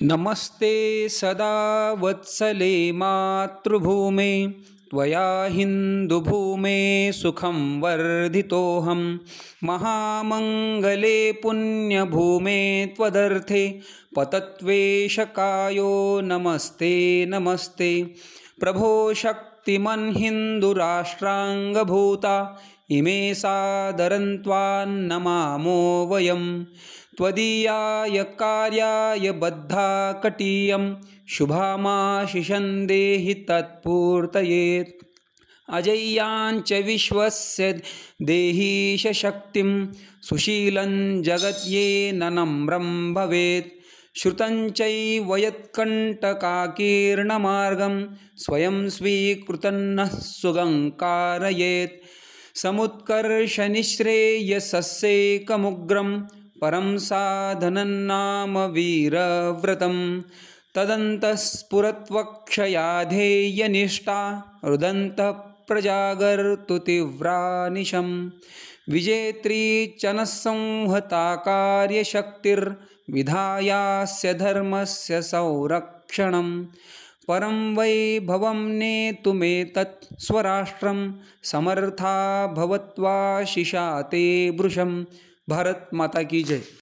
नमस्ते सदा वत्सले मातृभूमे त्वया हिन्दुभूमे सुखं वर्धितोऽहं महामङ्गले पुण्यभूमे त्वदर्थे पतत्वेशकायो नमस्ते नमस्ते प्रभो शक्तिमन् हिन्दुराष्ट्राङ्गभूता इमे सादरन्त्वान्नमामो वयं त्वदीयाय कार्याय बद्धा कटीयं शुभामाशिषं देहि तत्पूर्तयेत् अजय्याञ्च विश्वस्य देहीश शक्तिं सुशीलं जगत्येन नम्रं भवेत् श्रुतं चैव यत्कण्टकाकीर्णमार्गं स्वयं स्वीकृतं नः सुगं कारयेत् समुत्कर्षनिःश्रेयसस्यैकमुग्रं परं साधनं नाम वीरव्रतं तदन्तःस्फुरत्वक्षयाधेयनिष्ठा रुदन्तः प्रजागर्तु तीव्रानिशं विजेत्री च नः संहता कार्यशक्तिर्विधायास्य धर्मस्य संरक्षणं परं वैभवं नेतुमेतत् स्वराष्ट्रं समर्था भवत्वा शिशा ते वृषं। भारत माता की जय।